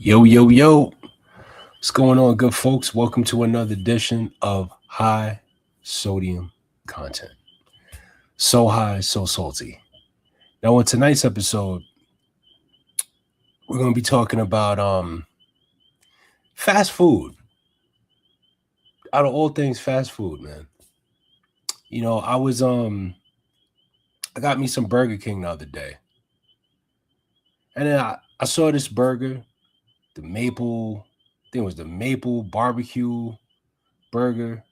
Yo, yo, yo. What's going on, good folks? Welcome to another edition of High Sodium Content. So high, so salty. Now, on tonight's episode, we're going to be talking about fast food. Out of all things, fast food, man. You know, I got me some Burger King the other day. And then I saw this burger, the maple, I think it was the maple barbecue burger,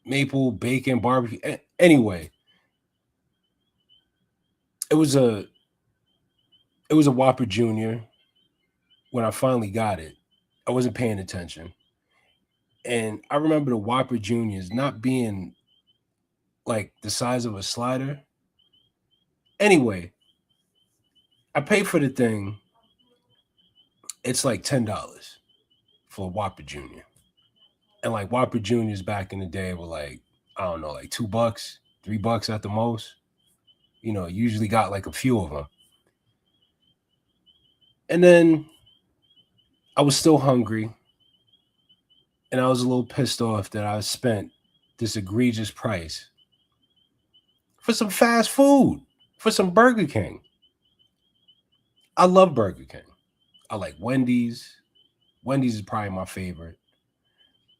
maple bacon barbecue. Anyway, it was a Whopper Junior. When I finally got it, I wasn't paying attention, and I remember the Whopper Juniors not being like the size of a slider. Anyway, I paid for the thing. It's like $10 for a Whopper Junior, and like Whopper Juniors back in the day were like, I don't know, like $2, $3 at the most. You know, usually got like a few of them, and then I was still hungry, and I was a little pissed off that I spent this egregious price for some fast food, for some Burger King. I love Burger King. I like Wendy's. Wendy's is probably my favorite,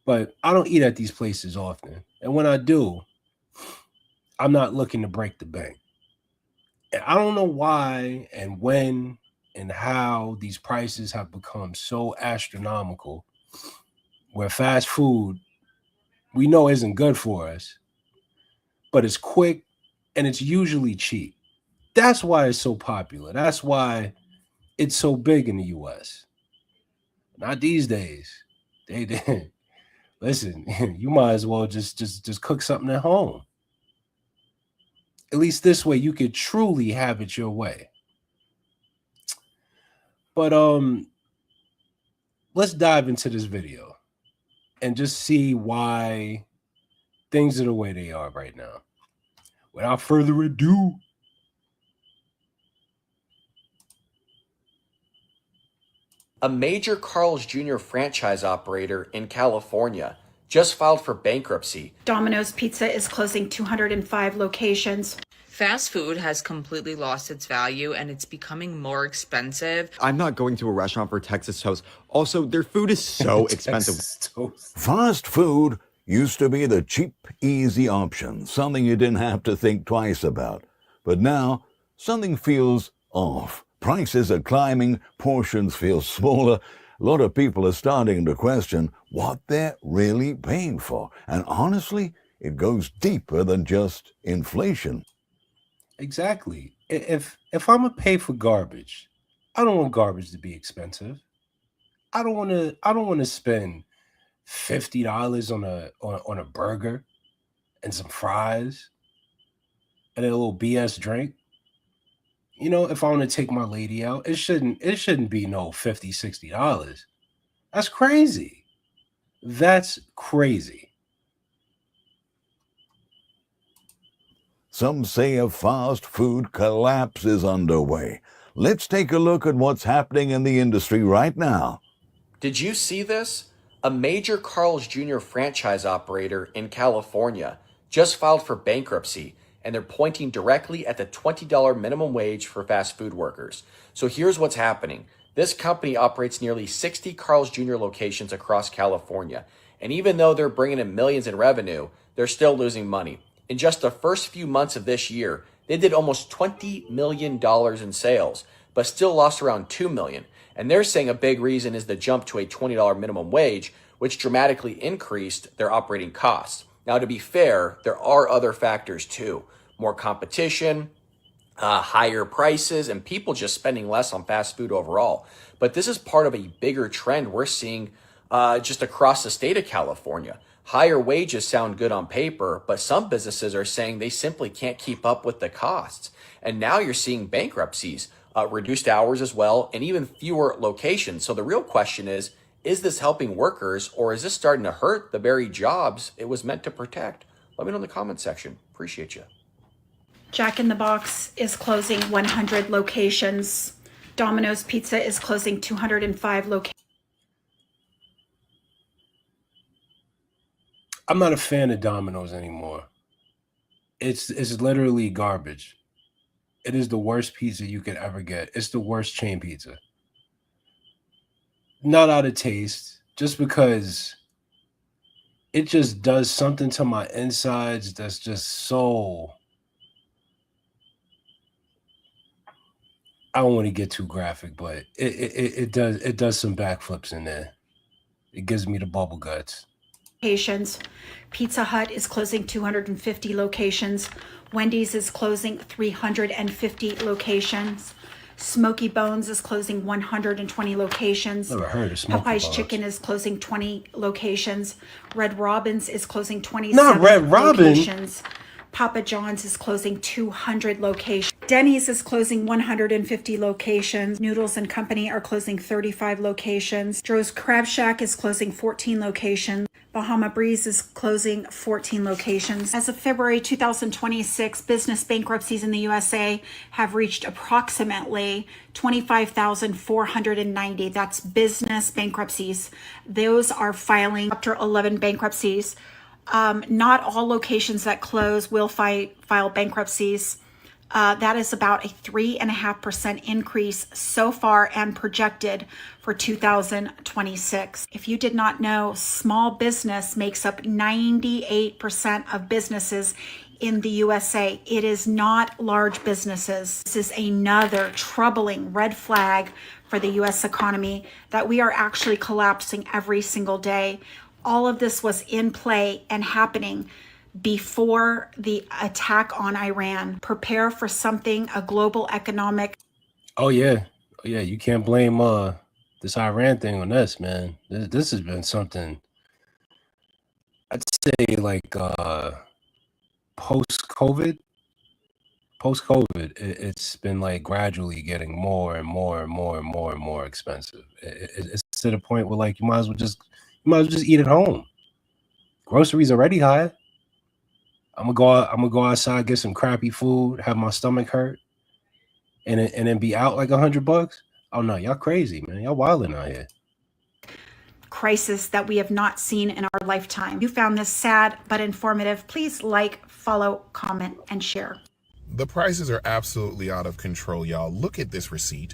but I don't eat at these places often. And when I do, I'm not looking to break the bank. And I don't know why and when and how these prices have become so astronomical where fast food we know isn't good for us, but it's quick and it's usually cheap. That's why it's so popular. That's why it's so big in the US. Not these days. They listen, you might as well just cook something at home. At least this way you could truly have it your way. But let's dive into this video and just see why things are the way they are right now. Without further ado, a major Carl's Jr. franchise operator in California just filed for bankruptcy. Domino's Pizza is closing 205 locations. Fast food has completely lost its value and it's becoming more expensive. I'm not going to a restaurant for Texas toast. Also, their food is so expensive. Fast food used to be the cheap, easy option, something you didn't have to think twice about. But now, something feels off. Prices are climbing, portions feel smaller. A lot of people are starting to question what they're really paying for. And honestly, it goes deeper than just inflation. Exactly. If I'm gonna pay for garbage, I don't want garbage to be expensive. I don't want to spend $50 on a burger and some fries and a little BS drink. You know, if I want to take my lady out, it shouldn't be no $50, $60. That's crazy. That's crazy. Some say a fast food collapse is underway. Let's take a look at what's happening in the industry right now. Did you see this? A major Carl's Jr. franchise operator in California just filed for bankruptcy, and they're pointing directly at the $20 minimum wage for fast food workers. So here's what's happening. This company operates nearly 60 Carl's Jr. locations across California. And even though they're bringing in millions in revenue, they're still losing money. In just the first few months of this year, they did almost $20 million in sales, but still lost around $2 million. And they're saying a big reason is the jump to a $20 minimum wage, which dramatically increased their operating costs. Now, to be fair, there are other factors too. More competition, higher prices, and people just spending less on fast food overall. But this is part of a bigger trend we're seeing just across the state of California. Higher wages sound good on paper, but some businesses are saying they simply can't keep up with the costs. And now you're seeing bankruptcies, reduced hours as well, and even fewer locations. So the real question is this helping workers, or is this starting to hurt the very jobs it was meant to protect? Let me know in the comment section. Appreciate you. Jack in the Box is closing 100 locations. Domino's Pizza is closing 205 locations. I'm not a fan of Domino's anymore. It's literally garbage. It is the worst pizza you could ever get. It's the worst chain pizza. Not out of taste, just because it just does something to my insides that's just so. I don't want to get too graphic, but it does some backflips in there. It gives me the bubble guts. Locations. Pizza Hut is closing 250 locations. Wendy's is closing 350 locations. Smoky Bones is closing 120 locations. Never heard of Smoky Popeye's Bones. Chicken is closing 20 locations. Red Robin's is closing 27 Not Red Robin. locations. Papa John's is closing 200 locations. Denny's is closing 150 locations. Noodles and Company are closing 35 locations. Joe's Crab Shack is closing 14 locations. Bahama Breeze is closing 14 locations. As of February 2026, business bankruptcies in the USA have reached approximately 25,490. That's business bankruptcies. Those are filing Chapter 11 bankruptcies. Not all locations that close will file bankruptcies. That is about a 3.5% increase so far and projected for 2026. If you did not know, small business makes up 98% of businesses in the USA. It is not large businesses. This is another troubling red flag for the US economy that we are actually collapsing every single day. All of this was in play and happening before the attack on Iran. Prepare for something, a global economic. Oh yeah. You can't blame this Iran thing on us, man. This has been something. I'd say like post COVID. It's been like gradually getting more and more expensive. It's to the point where like you might as well just eat at home. Groceries already high. I'm gonna go outside, get some crappy food, have my stomach hurt, and then be out like $100. Oh no, y'all crazy, man. Y'all wilding out here. Crisis that we have not seen in our lifetime. If you found this sad but informative, please like, follow, comment, and share. The prices are absolutely out of control, y'all. Look at this receipt.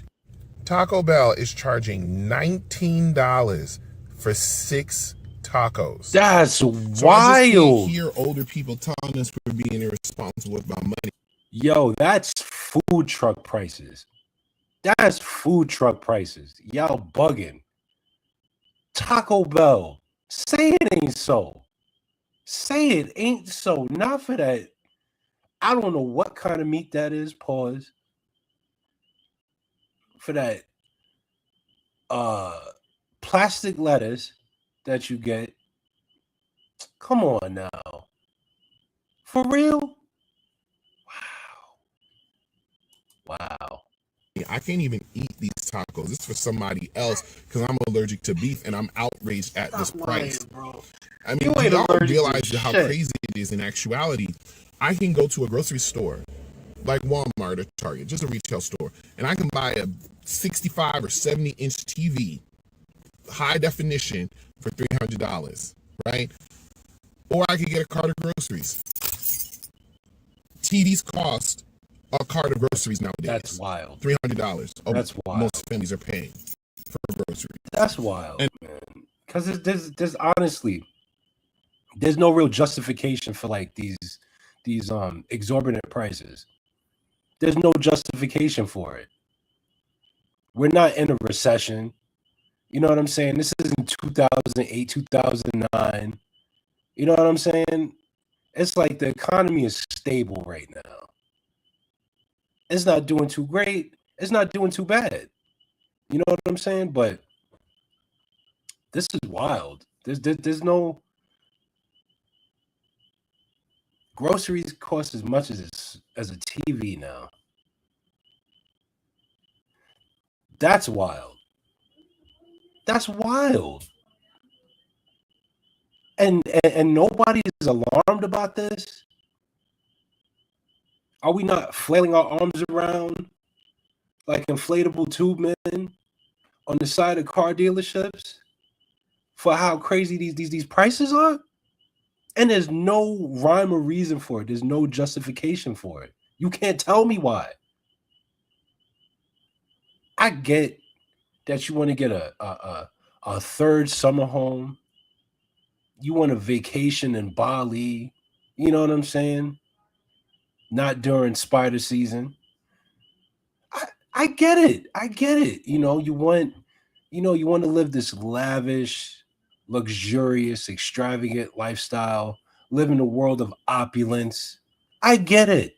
Taco Bell is charging $19 for 6 tacos. That's So I just wild. can't hear older people telling us we're being irresponsible with our money. Yo, that's food truck prices. That's food truck prices. Y'all bugging. Taco Bell. Say it ain't so. Say it ain't so. Not for that. I don't know what kind of meat that is. Pause. For that plastic lettuce that you get. Come on now. For real? Wow. I can't even eat these tacos. It's for somebody else because I'm allergic to beef and I'm outraged at this price. Bro. I mean, You do ain't y'all allergic to realize how shit. crazy it is in actuality? I can go to a grocery store like Walmart or Target, just a retail store, and I can buy a 65 or 70-inch TV, high definition, for $300, right? Or I could get a cart of groceries. TVs cost a cart of groceries nowadays. That's wild. $300. That's wild. Most families are paying for groceries. That's wild, And- man. Because there's honestly, there's no real justification for like these exorbitant prices. There's no justification for it. We're not in a recession. You know what I'm saying? This isn't 2008, 2009. You know what I'm saying? It's like the economy is stable right now. It's not doing too great. It's not doing too bad. You know what I'm saying? But this is wild. There's no groceries cost as much as a TV now. That's wild. That's wild. And nobody is alarmed about this. Are we not flailing our arms around like inflatable tube men on the side of car dealerships for how crazy these prices are? And there's no rhyme or reason for it. There's no justification for it. You can't tell me why. I get that you want to get a third summer home. You want a vacation in Bali. You know what I'm saying? Not during spider season. I get it. I get it. You want to live this lavish, luxurious, extravagant lifestyle, live in a world of opulence. I get it.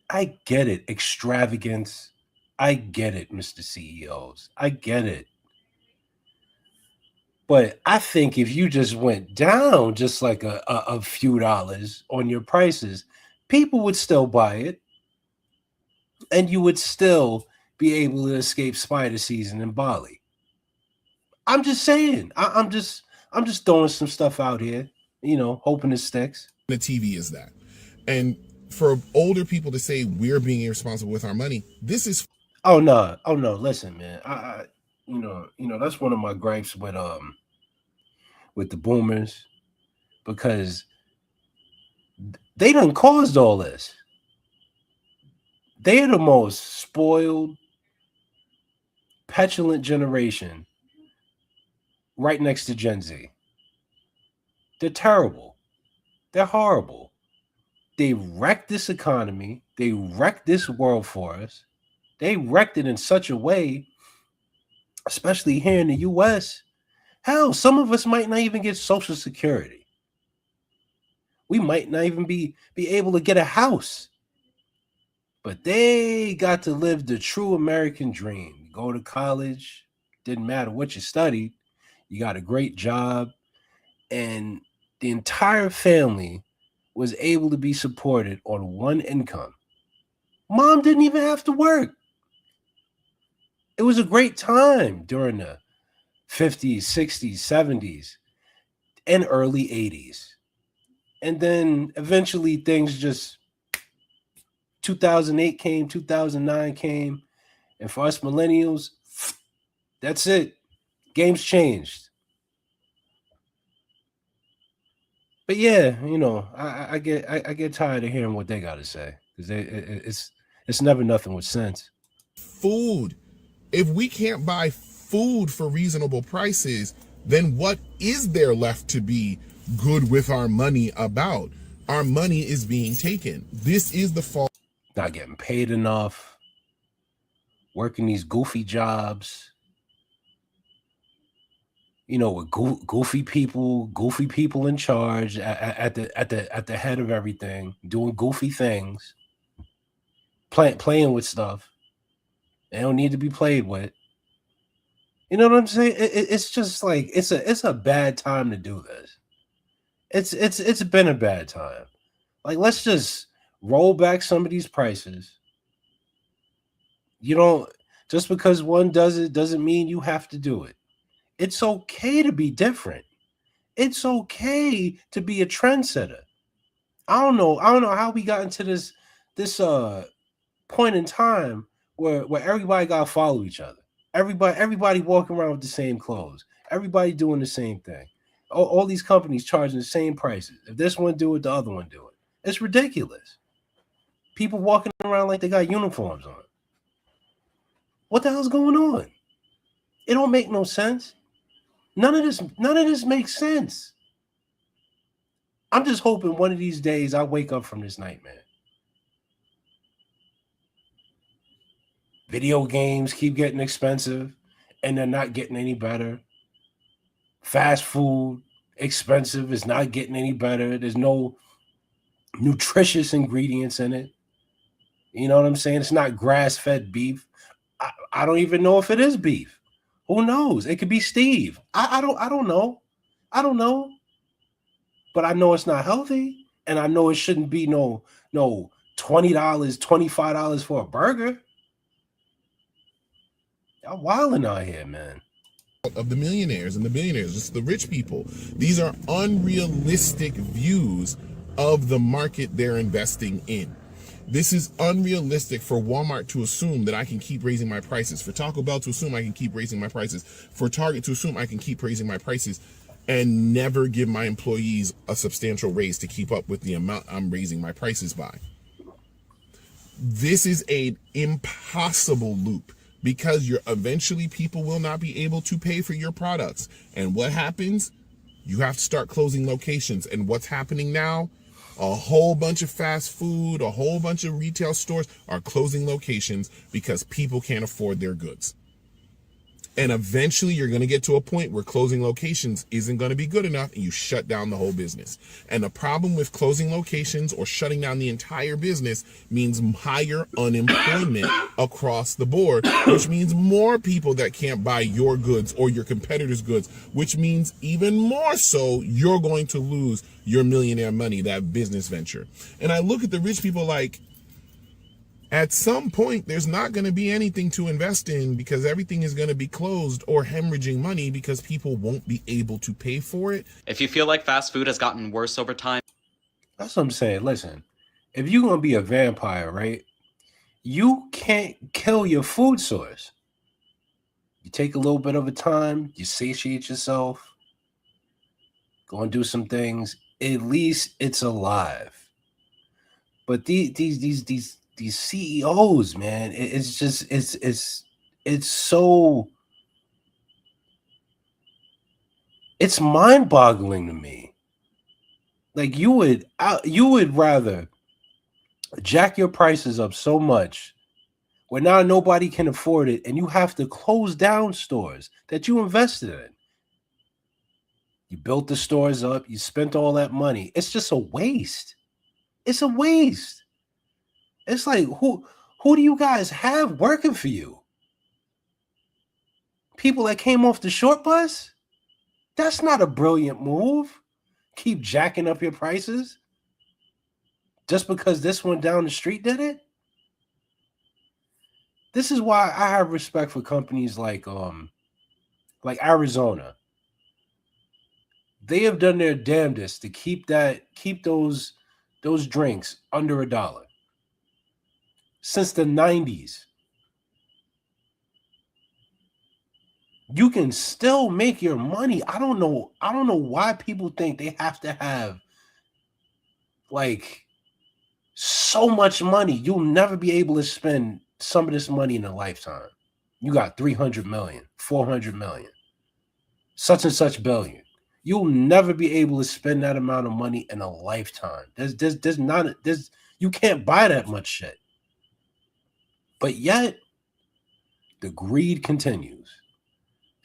I get it. Extravagance. I get it, Mr. CEOs. I get it. But I think if you just went down just like a few dollars on your prices, people would still buy it. And you would still be able to escape spider season in Bali. I'm just saying. I'm just throwing some stuff out here, hoping it sticks. The TV is that. And for older people to say we're being irresponsible with our money, this is Oh no. Listen, man. That's one of my gripes with the boomers, because they done caused all this. They are the most spoiled, petulant generation right next to Gen Z. They're terrible. They're horrible. They wrecked this economy. They wrecked this world for us. They wrecked it in such a way, especially here in the US. Hell, some of us might not even get Social Security. We might not even be able to get a house. But they got to live the true American dream. You go to college, didn't matter what you studied, you got a great job, and the entire family was able to be supported on one income. Mom didn't even have to work. It was a great time during the 50s, 60s, 70s, and early 80s. And then eventually things just 2008 came, 2009 came, and for us millennials, that's it. Game's changed. But yeah, I get tired of hearing what they got to say, because it's never nothing with sense. food. If we can't buy food for reasonable prices, then what is there left to be good with our money about? Our money is being taken. This is the fault. Not getting paid enough, working these goofy jobs, with goofy people in charge at the head of everything, doing goofy things, playing with stuff they don't need to be played with. You know what I'm saying? It's just like it's a bad time to do this. It's been a bad time. Like, let's just roll back some of these prices. You don't Just because one does it doesn't mean you have to do it. It's okay to be different. It's okay to be a trendsetter. I don't know how we got into this point in time where everybody gotta follow each other. Everybody walking around with the same clothes. Everybody doing the same thing. All these companies charging the same prices. If this one do it, the other one do it. It's ridiculous. People walking around like they got uniforms on. What the hell's going on? It don't make no sense. None of this makes sense. I'm just hoping one of these days I wake up from this nightmare. Video games keep getting expensive and they're not getting any better. Fast food, expensive, is not getting any better. There's no nutritious ingredients in it. You know what I'm saying? It's not grass-fed beef. I don't even know if it is beef. Who knows? It could be Steve. I don't know. I don't know. But I know it's not healthy. And I know it shouldn't be no $20, $25 for a burger. Y'all wilding out here, man. Of the millionaires and the billionaires, just the rich people. These are unrealistic views of the market they're investing in. This is unrealistic for Walmart to assume that I can keep raising my prices, for Taco Bell to assume I can keep raising my prices, for Target to assume I can keep raising my prices. and never give my employees a substantial raise to keep up with the amount I'm raising my prices by. This is an impossible loop because eventually people will not be able to pay for your products. And what happens? You have to start closing locations. And what's happening now? A whole bunch of fast food, a whole bunch of retail stores are closing locations because people can't afford their goods. And eventually you're going to get to a point where closing locations isn't going to be good enough and you shut down the whole business. And the problem with closing locations or shutting down the entire business means higher unemployment across the board, which means more people that can't buy your goods or your competitors' goods, which means even more so you're going to lose your millionaire money, that business venture. And I look at the rich people like, at some point, there's not going to be anything to invest in because everything is going to be closed or hemorrhaging money because people won't be able to pay for it. If you feel like fast food has gotten worse over time, That's what I'm saying. Listen, if you're going to be a vampire, right, you can't kill your food source. You take a little bit of a time, you satiate yourself, go and do some things. At least it's alive. But these CEOs, man, it's just it's so, it's mind-boggling to me. Like you would rather jack your prices up so much where now nobody can afford it and you have to close down stores that you invested in. You built the stores up, you spent all that money. It's just a waste. It's a waste. It's like, who do you guys have working for you? People that came off the short bus? That's not a brilliant move. Keep jacking up your prices just because this one down the street did it? This is why I have respect for companies like Arizona. They have done their damnedest to keep those drinks under $1 since the 90s. You can still make your money. I don't know why people think they have to have like so much money. You'll never be able to spend some of this money in a lifetime. You got 300 million, 400 million, such and such billion. You'll never be able to spend that amount of money in a lifetime. You can't buy that much shit. But yet, the greed continues.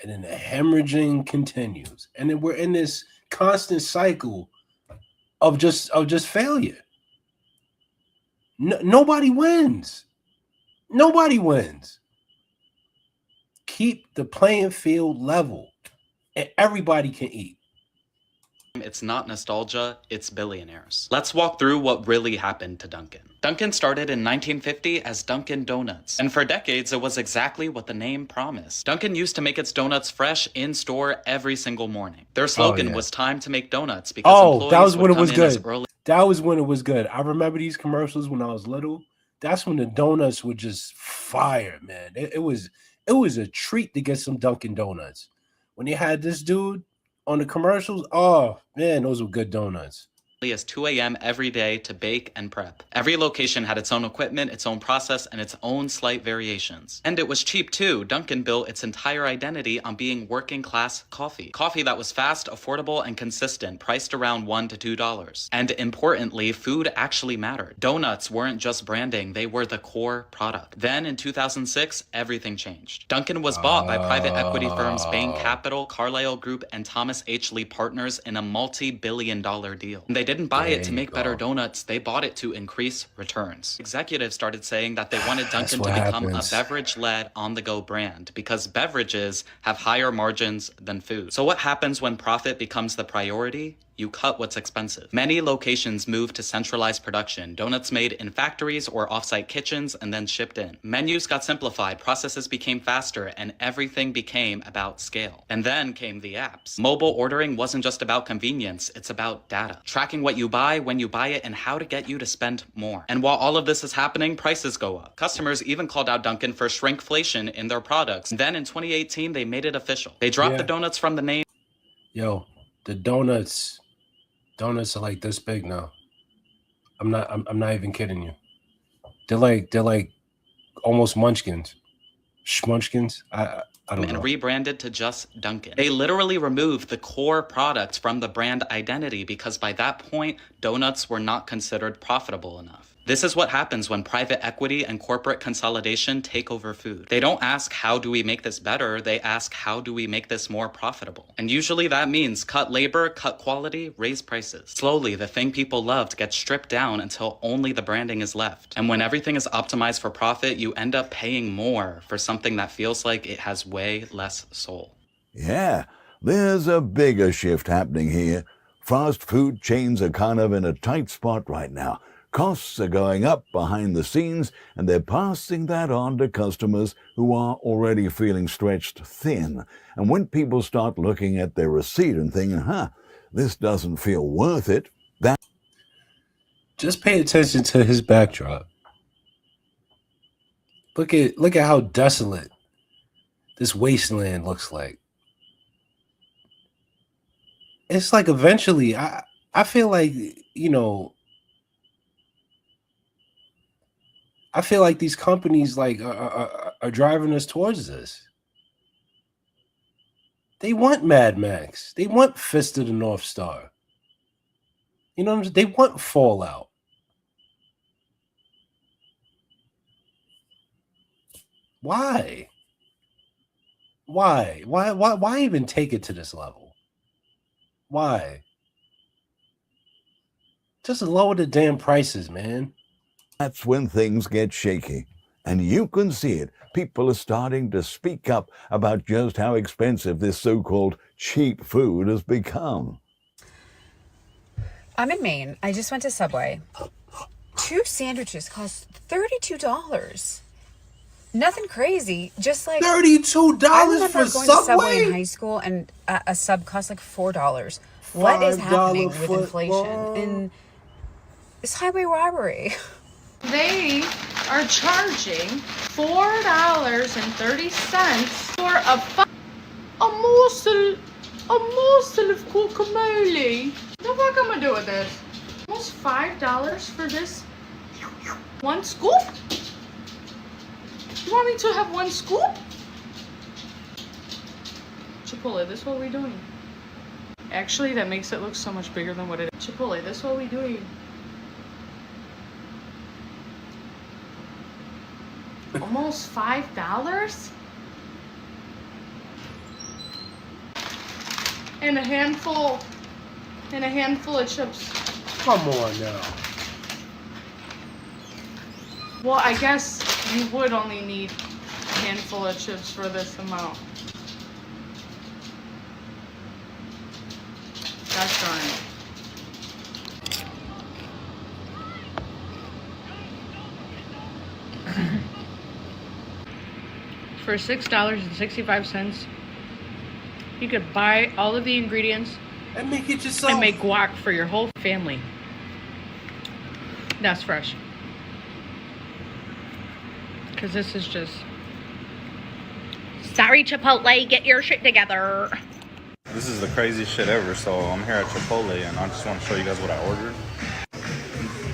And then the hemorrhaging continues. And then we're in this constant cycle of just failure. Nobody wins. Nobody wins. Keep the playing field level and everybody can eat. it's not nostalgia, it's billionaires. Let's walk through what really happened to Dunkin'. Dunkin' started in 1950 as Dunkin' Donuts, and for decades it was exactly what the name promised. Dunkin' used to make its donuts fresh in store every single morning. Their slogan was "Time to make donuts," because employees that was when would it was come in as good. early. That was when it was good. I remember these commercials when I was little. That's when the donuts were just fire, man. It was a treat to get some Dunkin' Donuts. When they had this dude on the commercials, oh man, those were good donuts. As 2 a.m. every day to bake and prep. Every location had its own equipment, its own process, and its own slight variations. And it was cheap too. Dunkin' built its entire identity on being working class coffee. Coffee that was fast, affordable, and consistent, priced around $1 to $2. And importantly, food actually mattered. Donuts weren't just branding, they were the core product. Then in 2006, everything changed. Dunkin' was bought by private equity firms Bain Capital, Carlyle Group, and Thomas H. Lee Partners in a multi-billion-dollar deal. They didn't buy it to make better donuts, they bought it to increase returns. Executives started saying that they wanted Dunkin' to become a beverage-led, on-the-go brand because beverages have higher margins than food. So what happens when profit becomes the priority? You cut what's expensive. Many locations moved to centralized production, donuts made in factories or off-site kitchens and then shipped in. Menus got simplified, processes became faster, and everything became about scale. And then came the apps. Mobile ordering wasn't just about convenience, it's about data. Tracking what you buy, when you buy it, and how to get you to spend more. And while all of this is happening, prices go up. Customers even called out Dunkin' for shrinkflation in their products. Then in 2018, they made it official. They dropped the donuts from the name. Yo, The donuts are like this big now. I'm not even kidding you. They're like almost munchkins. Schmunchkins? I don't and know. rebranded to just Dunkin'. They literally removed the core products from the brand identity because by that point, donuts were not considered profitable enough. This is what happens when private equity and corporate consolidation take over food. They don't ask, how do we make this better? They ask, how do we make this more profitable? And usually that means cut labor, cut quality, raise prices. Slowly, the thing people loved gets stripped down until only the branding is left. And when everything is optimized for profit, you end up paying more for something that feels like it has way less soul. Yeah, there's a bigger shift happening here. Fast food chains are kind of in a tight spot right now. Costs are going up behind the scenes, and they're passing that on to customers who are already feeling stretched thin. And when people start looking at their receipt and thinking, this doesn't feel worth it, that... Just pay attention to his backdrop. Look at how desolate this wasteland looks like. It's like eventually, I feel like, I feel like these companies like are driving us towards this. They want Mad Max. They want Fist of the North Star. You know what I'm saying? They want Fallout. Why? Why even take it to this level? Why? Just lower the damn prices, man. That's when things get shaky. And you can see it. People are starting to speak up about just how expensive this so-called cheap food has become. I'm in Maine. I just went to Subway. 2 sandwiches cost $32. Nothing crazy, just like $32 I remember for going Subway? to Subway in high school, and a sub cost like $4. What is happening with inflation? And it's highway robbery. They are charging $4.30 for a morsel of guacamole. The fuck I'm gonna do with this? Almost $5 for this one scoop? You want me to have one scoop? Chipotle, this is what we're doing. Actually, that makes it look so much bigger than what it is. Chipotle, this is what we're doing. Almost $5? And a handful of chips. Come on now. Well, I guess you would only need a handful of chips for this amount. That's right. For $6.65, you could buy all of the ingredients And make it yourself. and make guac for your whole family. That's fresh. Because this is just... Sorry, Chipotle, get your shit together. This is the craziest shit ever, so I'm here at Chipotle and I just want to show you guys what I ordered.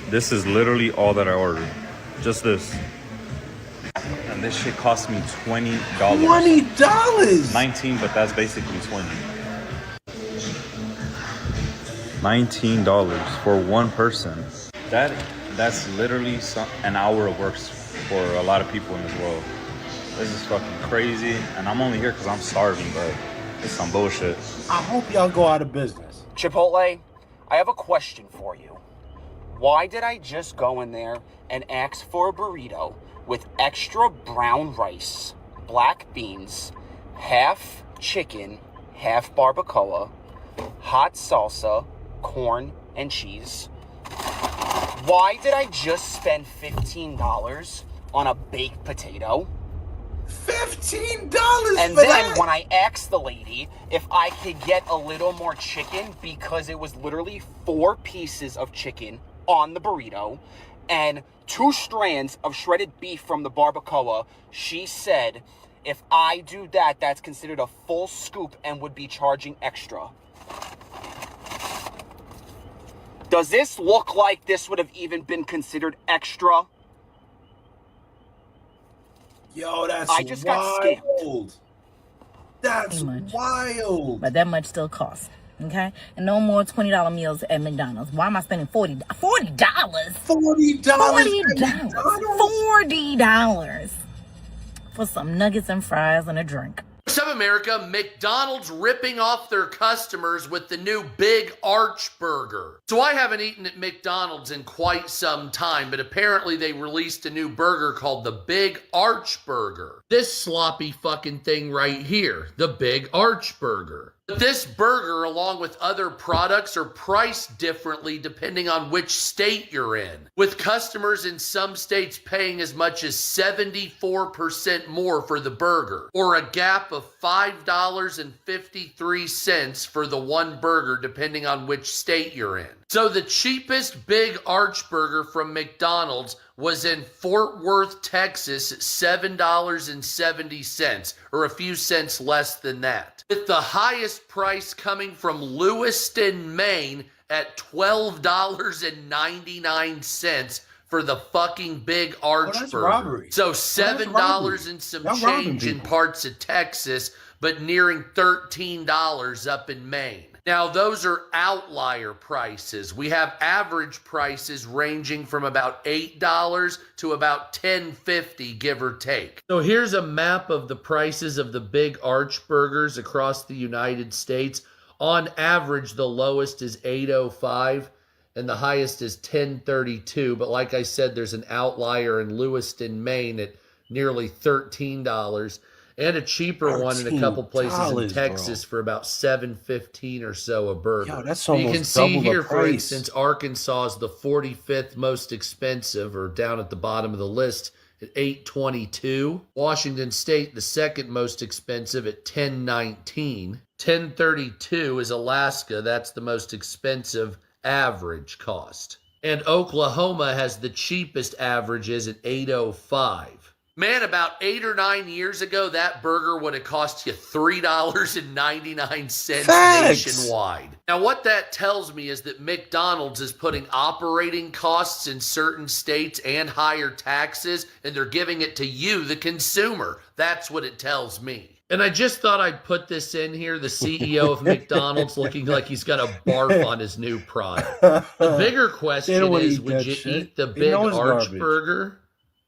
This is literally all that I ordered. Just this. And this shit cost me $20. $20? 19, but that's basically 20. $19 for one person. That's literally an hour of work for a lot of people in this world. This is fucking crazy, and I'm only here because I'm starving, but it's some bullshit. I hope y'all go out of business. Chipotle, I have a question for you. Why did I just go in there and ask for a burrito with extra brown rice, black beans, half chicken, half barbacoa, hot salsa, corn, and cheese? Why did I just spend $15 on a baked potato? $15 And for then that? when I asked the lady if I could get a little more chicken, because it was literally 4 pieces of chicken on the burrito and 2 strands of shredded beef from the barbacoa, she said if I do that, that's considered a full scoop and would be charging extra. Does this look like this would have even been considered extra? Yo, that's I just got scammed. wild. That's wild. But that much still costs. Okay? And no more $20 meals at McDonald's. Why am I spending $40? $40? $40 for some nuggets and fries and a drink. What's up, America? McDonald's ripping off their customers with the new Big Arch Burger. So I haven't eaten at McDonald's in quite some time, but apparently they released a new burger called the Big Arch Burger. This sloppy fucking thing right here, the Big Arch Burger. But this burger, along with other products, are priced differently depending on which state you're in, with customers in some states paying as much as 74% more for the burger, or a gap of $5.53 for the one burger depending on which state you're in. So the cheapest Big Arch Burger from McDonald's was in Fort Worth, Texas at $7.70, or a few cents less than that. With the highest price coming from Lewiston, Maine at $12.99 for the fucking Big Arch Burger. Robbery. So $7 and some change in parts of Texas, but nearing $13 up in Maine. Now, those are outlier prices. We have average prices ranging from about $8 to about $10.50, give or take. So here's a map of the prices of the Big Arch Burgers across the United States. On average, the lowest is $8.05 and the highest is $10.32. But like I said, there's an outlier in Lewiston, Maine at nearly $13. And a cheaper one in a couple places in Texas for about $7.15 or so a burger. Yo, that's almost you can see double here, the for price. instance, Arkansas is the 45th most expensive, or down at the bottom of the list at $8.22. Washington State, the second most expensive at $10.19. $10.32 is Alaska. That's the most expensive average cost. And Oklahoma has the cheapest averages at $8.05. Man, about 8 or 9 years ago, that burger would have cost you $3.99 nationwide. Now, what that tells me is that McDonald's is putting operating costs in certain states and higher taxes, and they're giving it to you, the consumer. That's what it tells me. And I just thought I'd put this in here, the CEO of McDonald's looking like he's got a barf on his new product. The bigger question is, would you eat the Big Arch Burger?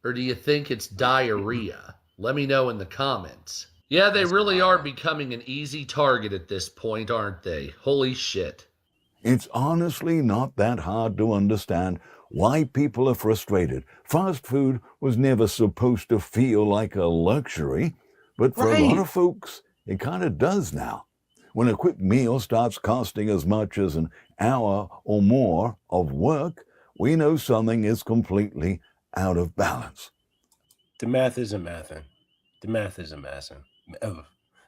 Or do you think it's diarrhea? Let me know in the comments. Yeah, they really are becoming an easy target at this point, aren't they? Holy shit. It's honestly not that hard to understand why people are frustrated. Fast food was never supposed to feel like a luxury, but for a lot of folks, it kind of does now. When a quick meal starts costing as much as an hour or more of work, we know something is completely out of balance. The math isn't mathing. The math isn't mathing.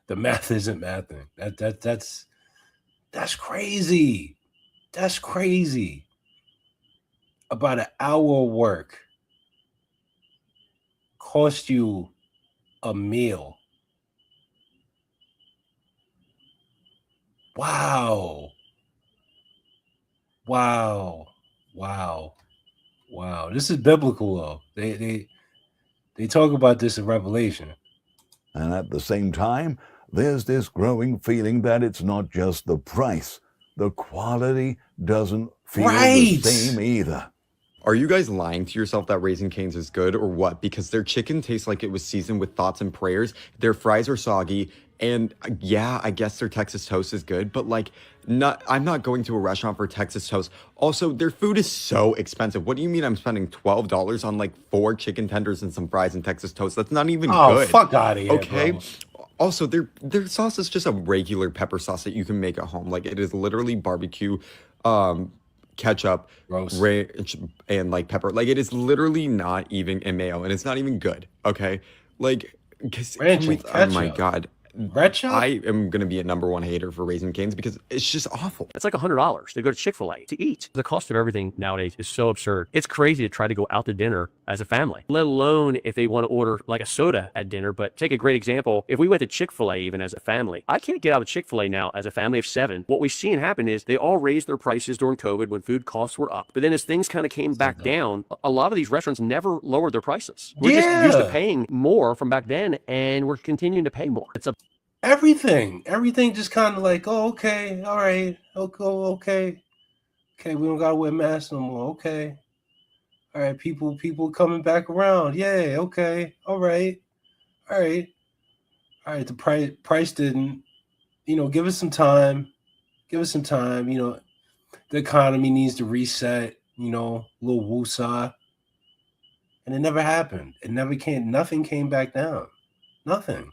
The math isn't mathing. That's crazy. That's crazy. About an hour of work cost you a meal. Wow. Wow. Wow. Wow, this is biblical though. They talk about this in Revelation. And at the same time, there's this growing feeling that it's not just the price. The quality doesn't feel the same either. Are you guys lying to yourself that Raising Cane's is good or what? Because their chicken tastes like it was seasoned with thoughts and prayers. Their fries are soggy. And yeah, I guess their Texas toast is good, but like, I'm not going to a restaurant for Texas toast. Also, their food is so expensive. What do you mean I'm spending $12 on like 4 chicken tenders and some fries and Texas toast? That's not even good. Oh, fuck out of here, okay? bro. Also, their sauce is just a regular pepper sauce that you can make at home. Like, it is literally barbecue, ketchup, ranch, and like pepper. Like, it is literally not even a mayo, and it's not even good, okay? Like, Ranch and oh my ketchup. God. Red Shop? I am going to be a #1 hater for Raising Cane's because it's just awful. It's like $100 to go to Chick-fil-A to eat. The cost of everything nowadays is so absurd. It's crazy to try to go out to dinner as a family, let alone if they want to order like a soda at dinner. But take a great example. If we went to Chick-fil-A even as a family, I can't get out of Chick-fil-A now as a family of 7. What we've seen happen is they all raised their prices during COVID when food costs were up. But then as things kind of came back down, a lot of these restaurants never lowered their prices. We're just used to paying more from back then, and we're continuing to pay more. It's a Everything just kind of like, oh, okay, all right, okay, we don't gotta wear masks no more. Okay, all right, people coming back around. Yay, okay, all right. The price didn't, give us some time. The economy needs to reset. Little woosah, and it never happened. It never came. Nothing came back down. Nothing.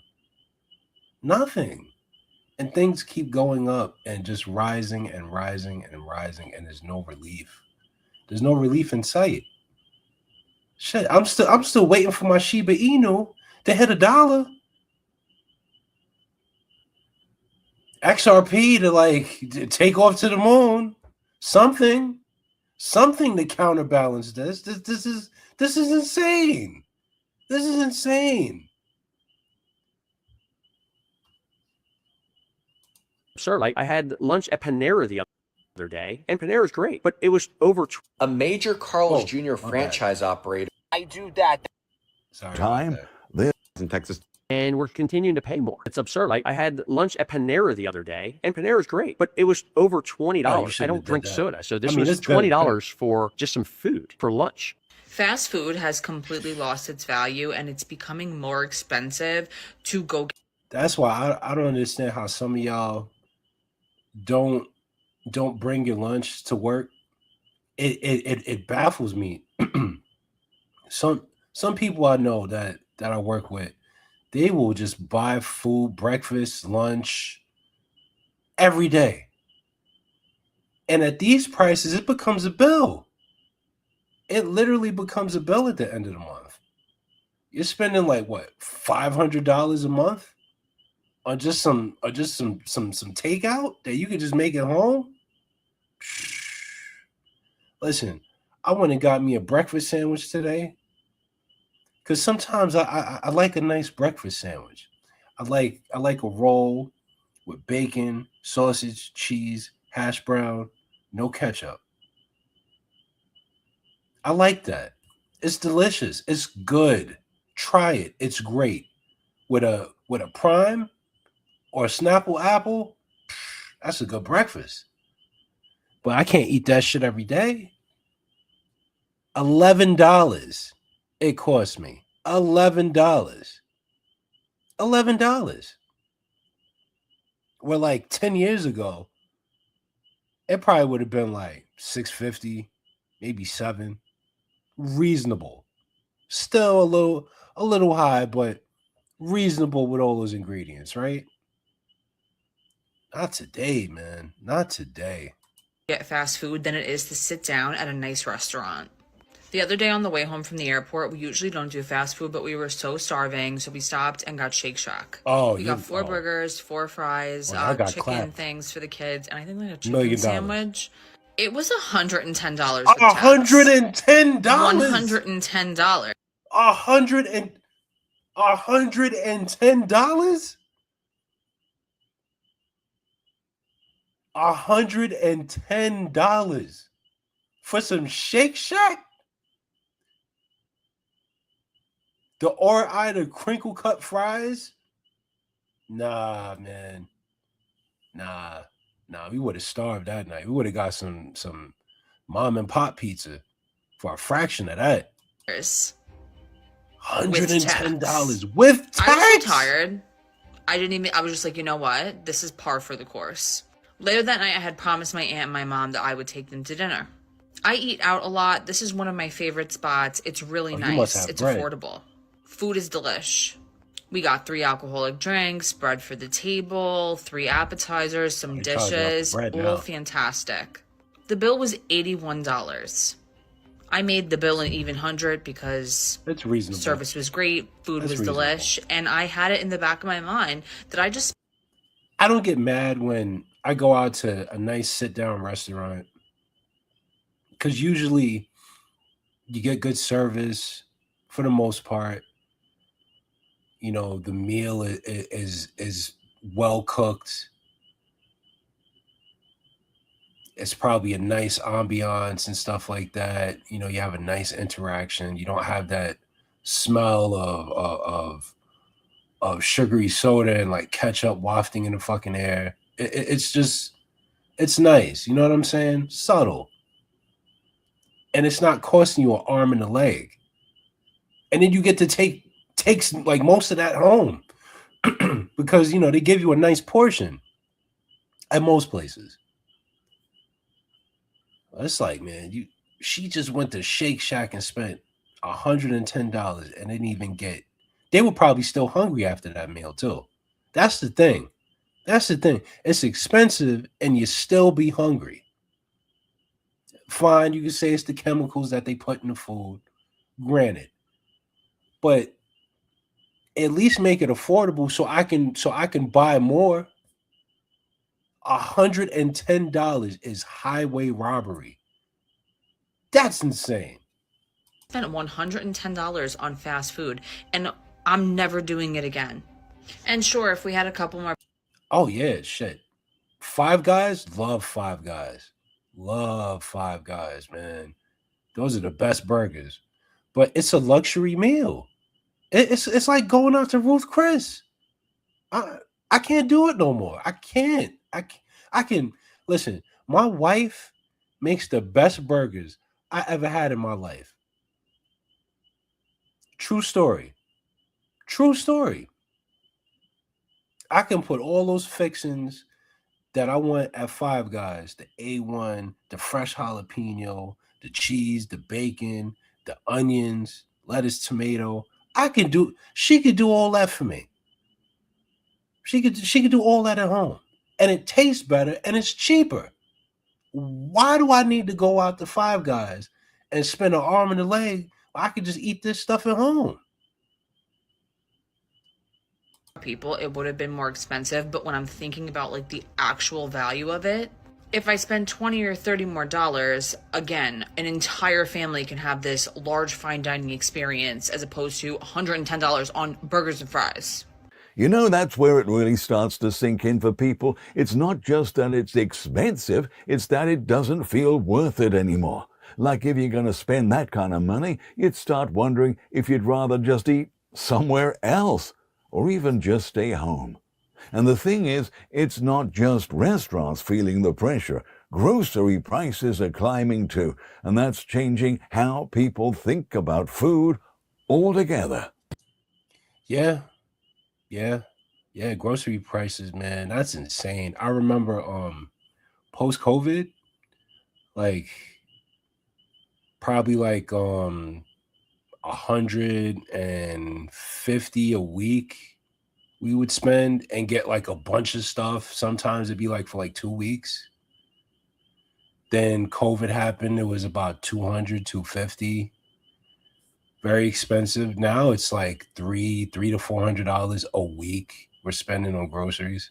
And things keep going up and just rising and rising and rising, and there's no relief. There's no relief in sight. Shit, I'm still waiting for my Shiba Inu to hit $1. XRP to take off to the moon. Something to counterbalance this. This is insane. This is insane. Sir, like I had lunch at Panera the other day, and Panera's great, but it was over. A major Carl's Jr. franchise operator. I do that. Sorry. Time this in Texas. And we're continuing to pay more. It's absurd. Like I had lunch at Panera the other day, and Panera's great, but it was over $20. I don't drink soda, so this was $20 for just some food for lunch. Fast food has completely lost its value, and it's becoming more expensive to go. That's why I don't understand how some of y'all don't bring your lunch to work. It baffles me. Some people I know that I work with, they will just buy food, breakfast, lunch every day. And at these prices, it becomes a bill. It literally becomes a bill at the end of the month. You're spending like what, $500 a month on just some takeout that you could just make at home? Listen, I went and got me a breakfast sandwich today. Because sometimes I like a nice breakfast sandwich. I like a roll with bacon, sausage, cheese, hash brown, no ketchup. I like that. It's delicious. It's good. Try it. It's great. With a prime or a Snapple apple, that's a good breakfast. But I can't eat that shit every day. $11. It cost me $11. $11. Well, like 10 years ago, it probably would have been like $6.50, maybe $7. Reasonable. Still a little high, but reasonable with all those ingredients, right? Not today, man. Not today. Get fast food than it is to sit down at a nice restaurant. The other day on the way home from the airport, we usually don't do fast food, but we were so starving, so we stopped and got Shake Shack. We got 4 burgers, 4 fries, chicken things for the kids, and I think like a chicken sandwich. It was $110. $110. $110. $110. $110. $110 for some Shake Shack? The or-eye crinkle cut fries? Nah, man. Nah, we would have starved that night. We would have got some mom and pop pizza for a fraction of that. $110 with tax. I was so tired. I was just like, you know what? This is par for the course. Later that night, I had promised my aunt and my mom that I would take them to dinner. I eat out a lot. This is one of my favorite spots. It's really nice. It's affordable. Food is delish. We got 3 alcoholic drinks, bread for the table, 3 appetizers, some dishes, all fantastic. The bill was $81. I made the bill an even 100 because it's reasonable. Service was great, food was delish, and I had it in the back of my mind that I don't get mad when I go out to a nice sit-down restaurant because usually you get good service for the most part. You know, the meal is well cooked. It's probably a nice ambiance and stuff like that. You know, you have a nice interaction. You don't have that smell of sugary soda and like ketchup wafting in the fucking air. It's just, it's nice. You know what I'm saying? Subtle. And it's not costing you an arm and a leg. And then you get to take like most of that home because, you know, they give you a nice portion at most places. It's like, man, she just went to Shake Shack and spent $110 and didn't even get. They were probably still hungry after that meal too. That's the thing. It's expensive and you still be hungry. Fine, you can say it's the chemicals that they put in the food. Granted. But at least make it affordable so I can buy more. $110 is highway robbery. That's insane. spent $110 on fast food, and I'm never doing it again. And sure, if we had a couple more. Oh yeah, shit. Five Guys, love Five Guys. Love Five Guys, man. Those are the best burgers. But it's a luxury meal. It's like going out to Ruth Chris. I can't do it no more. I can't. I can listen. My wife makes the best burgers I ever had in my life. True story. True story. I can put all those fixings that I want at Five Guys, the A1, the fresh jalapeno, the cheese, the bacon, the onions, lettuce, tomato. She could do all that for me. She could do all that at home. And it tastes better and it's cheaper. Why do I need to go out to Five Guys and spend an arm and a leg? I could just eat this stuff at home. People, it would have been more expensive, but when I'm thinking about like the actual value of it, if I spend 20 or 30 more dollars, again, an entire family can have this large fine dining experience as opposed to $110 on burgers and fries. You know, that's where it really starts to sink in for people. It's not just that it's expensive, it's that it doesn't feel worth it anymore. Like if you're going to spend that kind of money, you'd start wondering if you'd rather just eat somewhere else or even just stay home. And the thing is, it's not just restaurants feeling the pressure. Grocery prices are climbing too, and that's changing how people think about food altogether. Yeah. Grocery prices, man, that's insane. I remember post-COVID, like probably like 150 a week we would spend and get like a bunch of stuff. Sometimes it'd be like for like 2 weeks. Then COVID happened. It was about 200, 250. Very expensive. Now it's like $300 to $400 a week we're spending on groceries.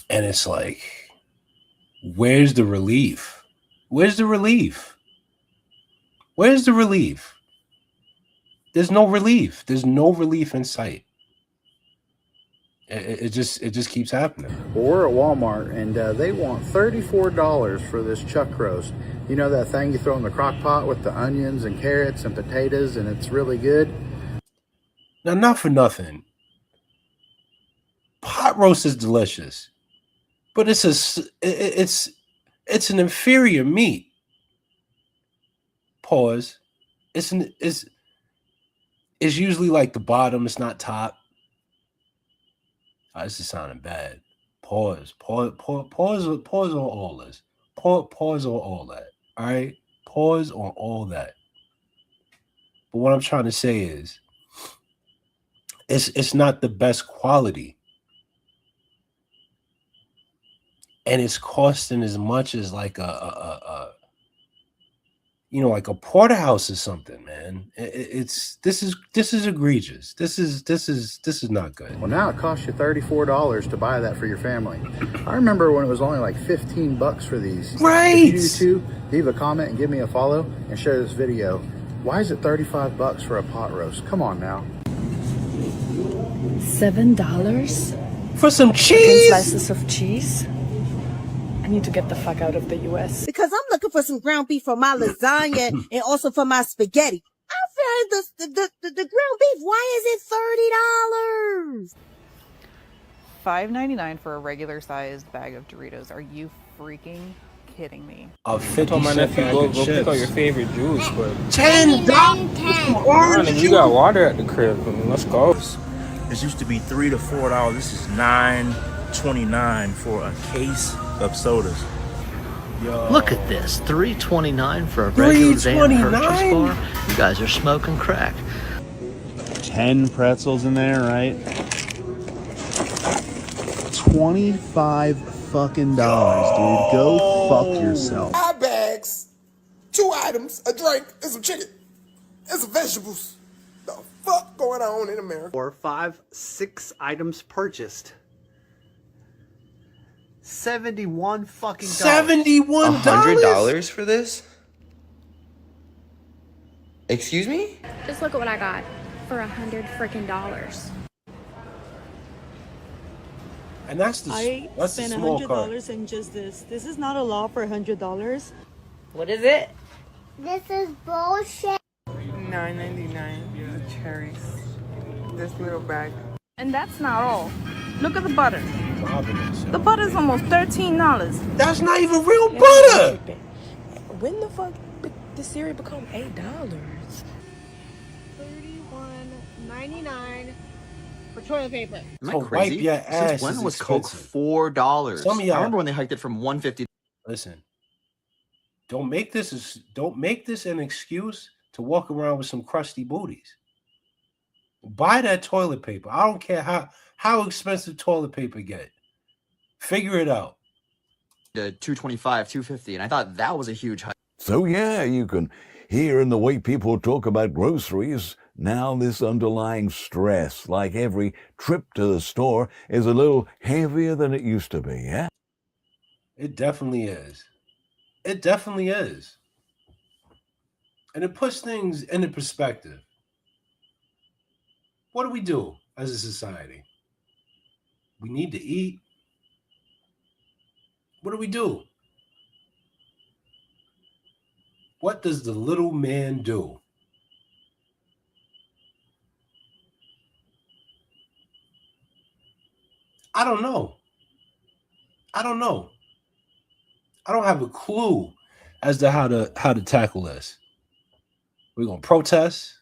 And it's like, where's the relief? Where's the relief? Where's the relief? There's no relief. There's no relief in sight. It just keeps happening. Well, we're at Walmart, and they want $34 for this chuck roast. You know that thing you throw in the crock pot with the onions and carrots and potatoes, and it's really good? Now, not for nothing. Pot roast is delicious, but it's an inferior meat. Pause. It's usually like the bottom. It's not top. This is sounding bad. Pause on all this. Pause on all that. All right? Pause on all that. But what I'm trying to say is, it's not the best quality. And it's costing as much as like a like a porterhouse or something, man. This is egregious. This is not good. Well, now it costs you $34 to buy that for your family. I remember when it was only like 15 bucks for these. Right. If you do too, leave a comment and give me a follow and share this video. Why is it 35 bucks for a pot roast? Come on now. $7 for some 10 cheese. slices of cheese. I need to get the fuck out of the US. Because I'm looking for some ground beef for my lasagna and also for my spaghetti. I found the ground beef. Why is it $30? $5.99 for a regular sized bag of Doritos. Are you freaking kidding me? A 50 told my cent nephew, bag go of pick chips. out your favorite juice, but $10. Nah, and you got water at the crib. I mean, let's go. This used to be $3 to $4. This is $9.29 for a case of sodas. Yo. Look at this, $3.29 for a regular damn purchase bar. You guys are smoking crack. 10 pretzels in there, right? 25 fucking dollars, dude. Go fuck yourself. 5 bags, 2 items, a drink, and some chicken, and some vegetables. The fuck going on in America? 4, 5, 6 items purchased. 71 fucking $71? $100 for this? Excuse me? Just look at what I got for $100 freaking dollars. And that's the spent small car. $100 in just this. This is not a law for $100. What is it? This is bullshit. $9.99. The cherries. This little bag. And that's not all. Look at the butter. Marvelous. The butter's almost $13. That's not even real butter. When the fuck did the cereal become $8? $31.99 for toilet paper. Am I So crazy? wipe your ass Since when is was Coke expensive. $4? Some of I y'all- remember when they hiked it from $1.50. Listen, don't make this an excuse to walk around with some crusty booties. Buy that toilet paper. I don't care how expensive toilet paper get. Figure it out. $2.25, $2.50, and I thought that was a huge hike. So yeah, you can hear in the way people talk about groceries now this underlying stress, like every trip to the store is a little heavier than it used to be, yeah? It definitely is. It definitely is. And it puts things into perspective. What do we do as a society? We need to eat. What do we do? What does the little man do? I don't know. I don't know. I don't have a clue as to how to tackle this. We're gonna protest,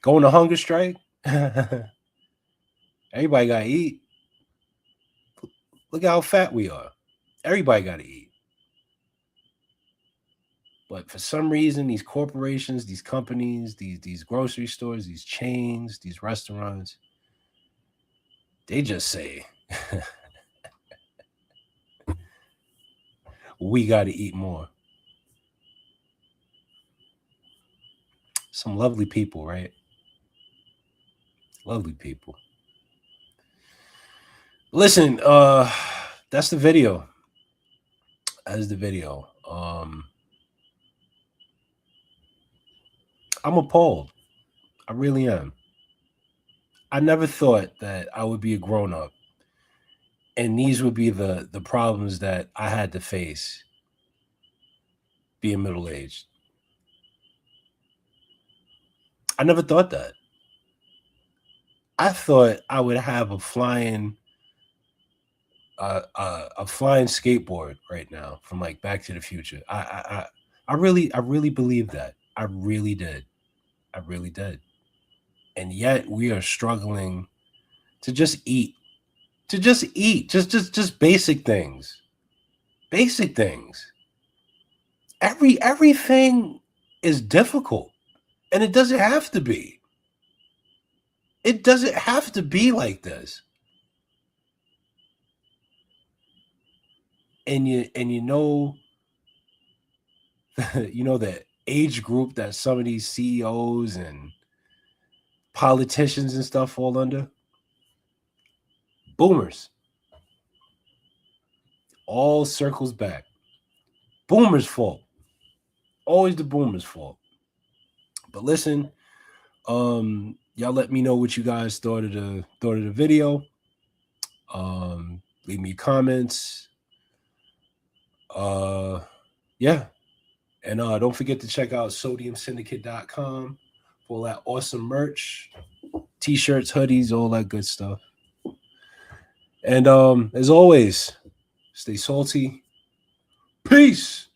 go on a hunger strike. Everybody gotta eat. Look how fat we are. Everybody gotta eat. But for some reason, these corporations, these companies, these grocery stores, these chains, these restaurants, they just say, we got to eat more. Some lovely people, right? Lovely people. Listen, that's the video. That's the video. I'm appalled. I really am. I never thought that I would be a grown-up and these would be the problems that I had to face being middle-aged. I never thought that. I thought I would have a flying skateboard right now from like Back to the Future. I really believe that. I really did. I really did. And yet we are struggling to just eat. To just eat. Just basic things. Basic things. Everything is difficult. And it doesn't have to be. It doesn't have to be like this. And you know, the age group that some of these CEOs and politicians and stuff fall under? Boomers. All circles back. Boomers' fault. Always the boomers' fault. But listen, y'all let me know what you guys thought of the video. Leave me comments. Yeah. And don't forget to check out sodiumsyndicate.com for all that awesome merch, t-shirts, hoodies, all that good stuff. And as always, stay salty. Peace.